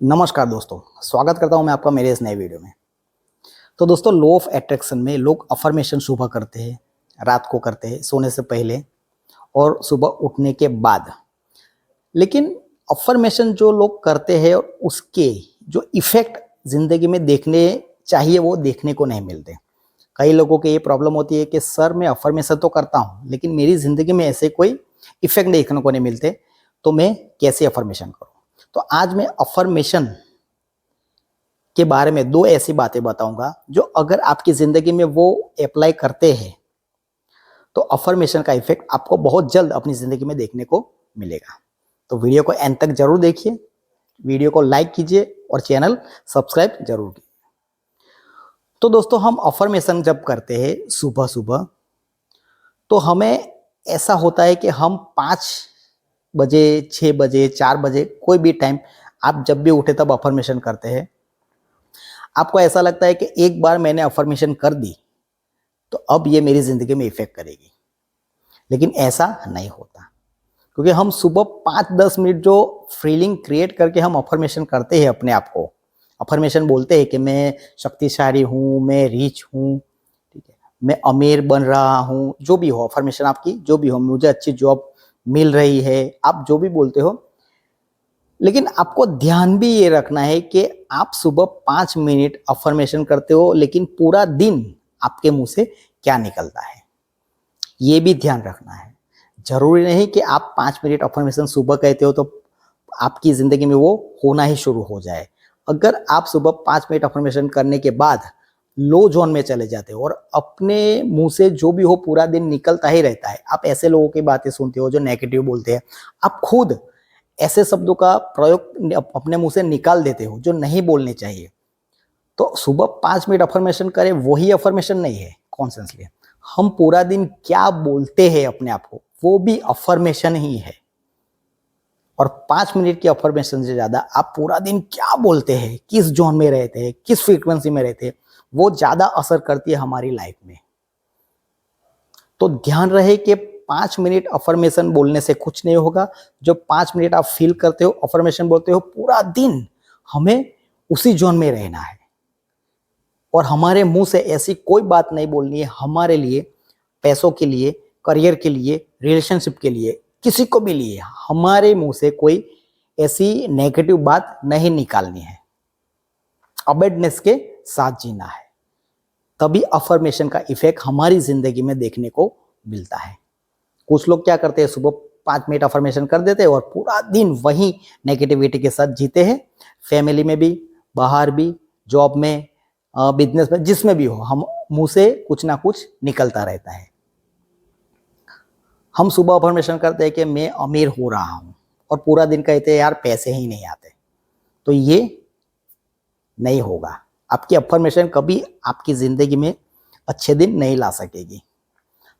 नमस्कार दोस्तों, स्वागत करता हूं मैं आपका मेरे इस नए वीडियो में। तो दोस्तों, लॉ ऑफ अट्रैक्शन में लोग अफर्मेशन सुबह करते हैं, रात को करते हैं सोने से पहले और सुबह उठने के बाद। लेकिन अफर्मेशन जो लोग करते हैं और उसके जो इफ़ेक्ट ज़िंदगी में देखने चाहिए वो देखने को नहीं मिलते। कई लोगों की ये प्रॉब्लम होती है कि सर मैं अफर्मेशन तो करता हूँ लेकिन मेरी ज़िंदगी में ऐसे कोई इफ़ेक्ट देखने को नहीं मिलते, तो मैं कैसे अफर्मेशन करूँ? तो आज मैं अफर्मेशन के बारे में 2 ऐसी बातें बताऊँगा जो अगर आपकी ज़िंदगी में वो अप्लाई करते हैं, तो अफ़र्मेशन का इफ़ेक्ट आपको बहुत जल्द अपनी ज़िंदगी में देखने को मिलेगा। तो वीडियो को एंड तक ज़रूर देखिए, वीडियो को लाइक कीजिए और चैनल सब्सक्राइब ज़रूर कीजिए। तो दोस्तों, हम अफ़र्मेशन जब करते हैं सुबह-सुबह, तो हमें ऐसा होता है कि हम 5 बजे, 6 बजे, 4 बजे कोई भी टाइम आप जब भी उठे तब अफ़र्मेशन करते हैं। आपको ऐसा लगता है कि एक बार मैंने अफर्मेशन कर दी तो अब ये मेरी ज़िंदगी में इफ़ेक्ट करेगी, लेकिन ऐसा नहीं होता। क्योंकि हम सुबह 5-10 मिनट जो फीलिंग क्रिएट करके हम अफर्मेशन करते हैं अपने आप को, अफर्मेशन बोलते हैं कि मैं शक्तिशाली हूँ, मैं रिच हूँ, ठीक है, मैं अमीर बन रहा हूँ, जो भी हो अफर्मेशन आपकी जो भी हो, मुझे अच्छी जॉब मिल रही है, आप जो भी बोलते हो। लेकिन आपको ध्यान भी ये रखना है कि आप सुबह 5 मिनट अफ़र्मेशन करते हो, लेकिन पूरा दिन आपके मुँह से क्या निकलता है, ये भी ध्यान रखना है। ज़रूरी नहीं कि आप 5 मिनट अफ़र्मेशन सुबह कहते हो तो आपकी ज़िंदगी में वो होना ही शुरू हो जाए। अगर आप सुबह 5 मिनट अफ़र्मेशन करने के बाद लो ज़ोन में चले जाते हो और अपने मुँह से जो भी हो पूरा दिन निकलता ही रहता है, आप ऐसे लोगों की बातें सुनते हो जो नेगेटिव बोलते हैं, आप खुद ऐसे शब्दों का प्रयोग अपने मुँह से निकाल देते हो जो नहीं बोलने चाहिए। तो सुबह 5 मिनट अफ़र्मेशन करें वही अफ़र्मेशन नहीं है कॉन्शियसली। हम पूरा दिन क्या बोलते हैं अपने आप को, वो भी अफ़र्मेशन ही है। और 5 मिनट की अफ़र्मेशन से ज़्यादा आप पूरा दिन क्या बोलते हैं, किस ज़ोन में रहते हैं, किस फ्रीक्वेंसी में रहते हैं, वो ज़्यादा असर करती है हमारी लाइफ़ में। तो ध्यान रहे कि 5 मिनट अफ़र्मेशन बोलने से कुछ नहीं होगा। जो 5 मिनट आप फ़ील करते हो, अफ़र्मेशन बोलते हो, पूरा दिन हमें उसी ज़ोन में रहना है और हमारे मुँह से ऐसी कोई बात नहीं बोलनी है हमारे लिए, पैसों के लिए, करियर के लिए, रिलेशनशिप के लिए, किसी को भी लिए हमारे मुँह से कोई ऐसी नेगेटिव बात नहीं निकालनी है। अवेयरनेस के साथ जीना है, तभी अफ़र्मेशन का इफ़ेक्ट हमारी ज़िंदगी में देखने को मिलता है। कुछ लोग क्या करते हैं, सुबह 5 मिनट अफ़र्मेशन कर देते हैं और पूरा दिन वही नेगेटिविटी के साथ जीते हैं। फैमिली में भी, बाहर भी, जॉब में, बिज़नेस में, जिसमें भी हो, हम मुँह से कुछ ना कुछ निकलता रहता है। हम सुबह अफ़र्मेशन करते हैं कि मैं अमीर हो रहा हूँ और पूरा दिन कहते हैं यार पैसे ही नहीं आते। तो ये नहीं होगा। आपकी अफ़र्मेशन कभी आपकी ज़िंदगी में अच्छे दिन नहीं ला सकेगी।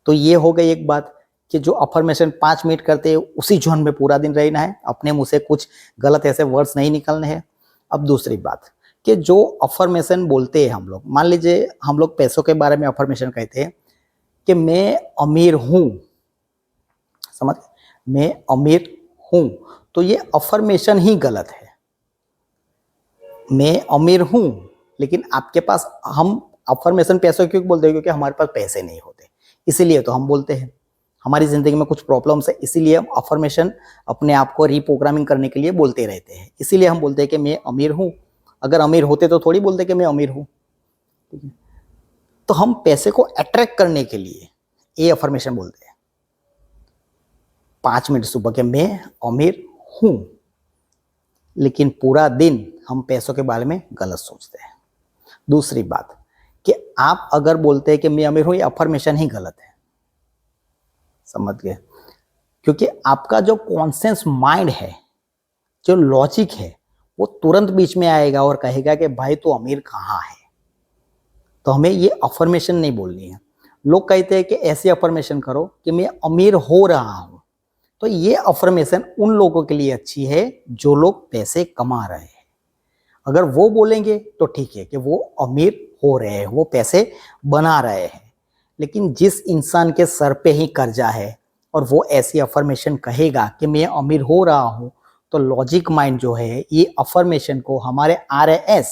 तो ये हो गई एक बात कि जो अफ़र्मेशन 5 मिनट करते हैं उसी ज़ोन में पूरा दिन रहना है, अपने मुँह से कुछ गलत ऐसे वर्ड्स नहीं निकालने हैं। अब दूसरी बात कि जो अफ़र्मेशन बोलते हैं हम लोग, मान लीजिए हम लोग पैसों के बारे में अफ़र्मेशन कहते हैं कि मैं अमीर हूँ, समझ, मैं अमीर हूँ, तो ये अफ़र्मेशन ही गलत है। मैं अमीर हूँ, लेकिन आपके पास, हम अफ़र्मेशन पैसों क्यों बोलते हैं? क्योंकि हमारे पास पैसे नहीं होते, इसीलिए तो हम बोलते हैं। हमारी ज़िंदगी में कुछ प्रॉब्लम्स है, इसीलिए हम अफ़र्मेशन अपने आप को रीप्रोग्रामिंग करने के लिए बोलते रहते हैं। इसीलिए हम बोलते हैं कि मैं अमीर हूँ। अगर अमीर होते तो थोड़ी बोलते कि मैं अमीर हूँ, ठीक है? तो हम पैसे को अट्रैक्ट करने के लिए ये अफ़र्मेशन बोलते हैं। 5 मिनट सुबह के मैं अमीर हूँ, लेकिन पूरा दिन हम पैसों के बारे में गलत सोचते हैं। दूसरी बात कि आप अगर बोलते हैं कि मैं अमीर हूँ, ये अफ़र्मेशन ही गलत है, समझ गए? क्योंकि आपका जो कॉन्शियस माइंड है, जो लॉजिक है, वो तुरंत बीच में आएगा और कहेगा कि भाई तू अमीर कहाँ है? तो हमें ये अफ़र्मेशन नहीं बोलनी है। लोग कहते हैं कि ऐसी अफ़र्मेशन करो कि मैं अमीर हो रहा हूँ। तो ये अफ़र्मेशन उन लोगों के लिए अच्छी है जो लोग पैसे कमा रहे हैं। अगर वो बोलेंगे तो ठीक है कि वो अमीर हो रहे हैं, वो पैसे बना रहे हैं। लेकिन जिस इंसान के सर पे ही कर्जा है और वो ऐसी अफ़र्मेशन कहेगा कि मैं अमीर हो रहा हूँ, तो लॉजिक माइंड जो है ये अफर्मेशन को हमारे RAS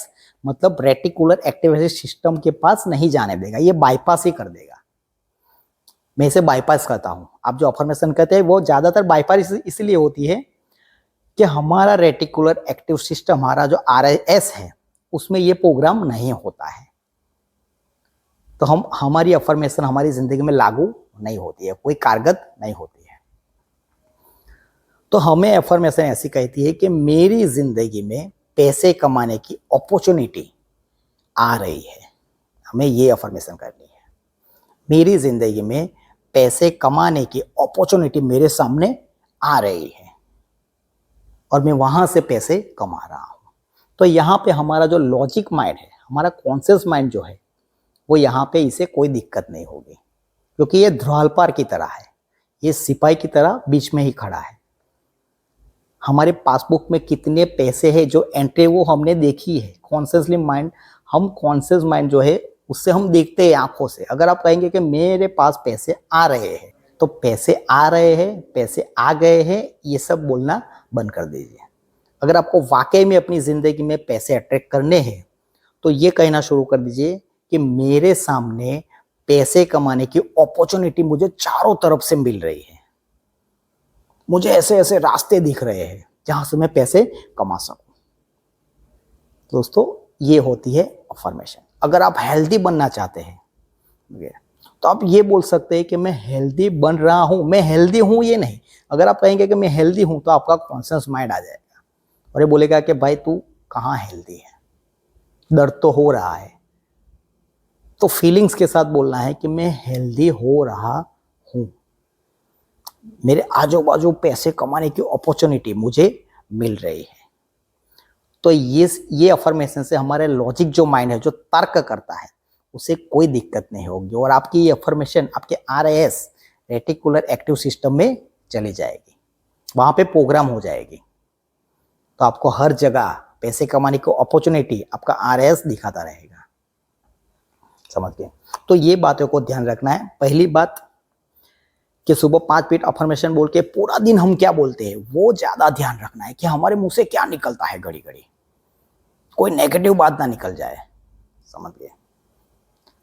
मतलब रेटिकुलर एक्टिवेशन सिस्टम के पास नहीं जाने देगा, ये बाईपास ही कर देगा। मैं इसे बाईपास करता हूँ। आप जो अफर्मेशन कहते हैं वो ज्यादातर बाईपास इसलिए होती है कि हमारा रेटिकुलर एक्टिव सिस्टम, हमारा जो RAS है उसमें ये प्रोग्राम नहीं होता है, तो हमारी अफर्मेशन हमारी जिंदगी में लागू नहीं होती है, कोई कारगर नहीं होती है। तो हमें अफर्मेशन ऐसी कहती है कि मेरी जिंदगी में पैसे कमाने की अपॉर्चुनिटी आ रही है, हमें ये अफर्मेशन करनी है। मेरी जिंदगी में पैसे कमाने की अपॉर्चुनिटी मेरे सामने आ रही है और मैं वहां से पैसे कमा रहा हूं। तो यहाँ पे हमारा जो लॉजिक माइंड है, हमारा कॉन्शियस माइंड जो है वो यहाँ पे इसे कोई दिक्कत नहीं होगी, क्योंकि ये ध्रुवपार की तरह है, ये सिपाही की तरह बीच में ही खड़ा है। हमारे पासबुक में कितने पैसे हैं जो एंट्री वो हमने देखी है, कॉन्शियसली माइंड, हम कॉन्शियस माइंड जो है उससे हम देखते हैं आंखों से। अगर आप कहेंगे कि मेरे पास पैसे आ रहे हैं, तो पैसे आ रहे हैं, पैसे आ गए हैं, ये सब बोलना बंद कर दीजिए। अगर आपको वाकई में अपनी जिंदगी में पैसे अट्रैक्ट करने हैं तो ये कहना शुरू कर दीजिए कि मेरे सामने पैसे कमाने की अपॉर्चुनिटी मुझे चारों तरफ से मिल रही है, मुझे ऐसे ऐसे रास्ते दिख रहे हैं जहां से मैं पैसे कमा सकूं। दोस्तों ये होती है अफर्मेशन। अगर आप हेल्दी बनना चाहते हैं तो आप ये बोल सकते हैं कि मैं हेल्दी बन रहा हूं, मैं हेल्दी हूं ये नहीं। अगर आप कहेंगे कि मैं हेल्दी हूं तो आपका कॉन्शियस माइंड आ जाएगा और ये बोलेगा कि भाई तू कहाँ हेल्दी है, दर्द तो हो रहा है। तो फीलिंग्स के साथ बोलना है कि मैं हेल्दी हो रहा हूं, मेरे आजू बाजू पैसे कमाने की अपॉर्चुनिटी मुझे मिल रही है। तो ये अफर्मेशन से हमारे लॉजिक जो माइंड है, जो तर्क करता है, उसे कोई दिक्कत नहीं होगी और आपकी ये अफर्मेशन आपके RAS रेटिकुलर एक्टिव सिस्टम में चली जाएगी, वहां पे प्रोग्राम हो जाएगी। तो आपको हर जगह पैसे कमाने की अपॉर्चुनिटी आपका RAS दिखाता रहेगा। समझ गए? तो ये बातों को ध्यान रखना है। पहली बात कि सुबह 5 मिनट अफर्मेशन बोल के पूरा दिन हम क्या बोलते हैं वो ज्यादा ध्यान रखना है कि हमारे मुंह से क्या निकलता है, घड़ी घड़ी कोई नेगेटिव बात ना निकल जाए। समझ गए?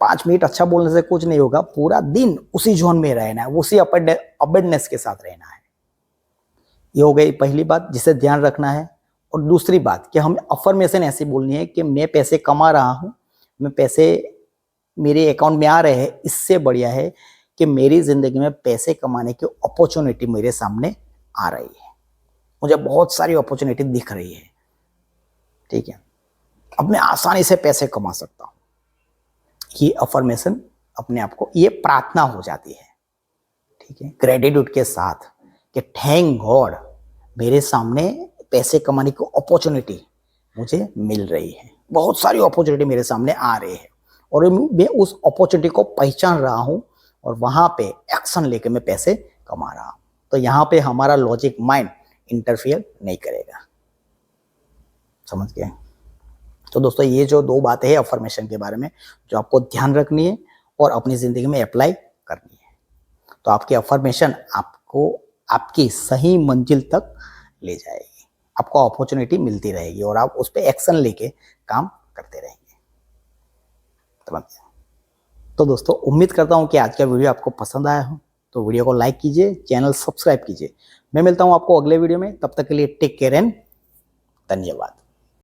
5 मिनट अच्छा बोलने से कुछ नहीं होगा, पूरा दिन उसी जोन में रहना है, उसी अवेयरनेस के साथ रहना है। ये हो गई पहली बात जिसे ध्यान रखना है। और दूसरी बात कि हमें अफर्मेशन ऐसी बोलनी है कि मैं पैसे कमा रहा हूं, मैं पैसे मेरे अकाउंट में आ रहे हैं, इससे बढ़िया है कि मेरी जिंदगी में पैसे कमाने की अपॉर्चुनिटी मेरे सामने आ रही है, मुझे बहुत सारी अपॉर्चुनिटी दिख रही है। ठीक है, अब मैं आसानी से पैसे कमा सकता हूं। ये अफर्मेशन अपने आप को, ये प्रार्थना हो जाती है। ठीक है, ग्रेटिट्यूड के साथ कि थैंक गॉड मेरे सामने पैसे कमाने की अपॉर्चुनिटी मुझे मिल रही है, बहुत सारी अपॉर्चुनिटी मेरे सामने आ रही है और मैं उस अपॉर्चुनिटी को पहचान रहा हूं और वहां पे एक्शन लेके मैं पैसे कमा रहा हूं। तो यहां पे हमारा लॉजिक माइंड इंटरफियर नहीं करेगा। समझ गए? तो दोस्तों ये जो 2 बातें हैं अफर्मेशन के बारे में जो आपको ध्यान रखनी है और अपनी जिंदगी में अप्लाई करनी है, तो आपकी अफर्मेशन आपको आपकी सही मंजिल तक ले जाएगी, आपको अपॉर्चुनिटी मिलती रहेगी और आप उस पर एक्शन लेके काम करते रहेंगे। समझ गए? तो दोस्तों उम्मीद करता हूं कि आज का वीडियो आपको पसंद आया हो, तो वीडियो को लाइक कीजिए, चैनल सब्सक्राइब कीजिए। मैं मिलता हूं आपको अगले वीडियो में, तब तक के लिए टेक केयर एंड धन्यवाद।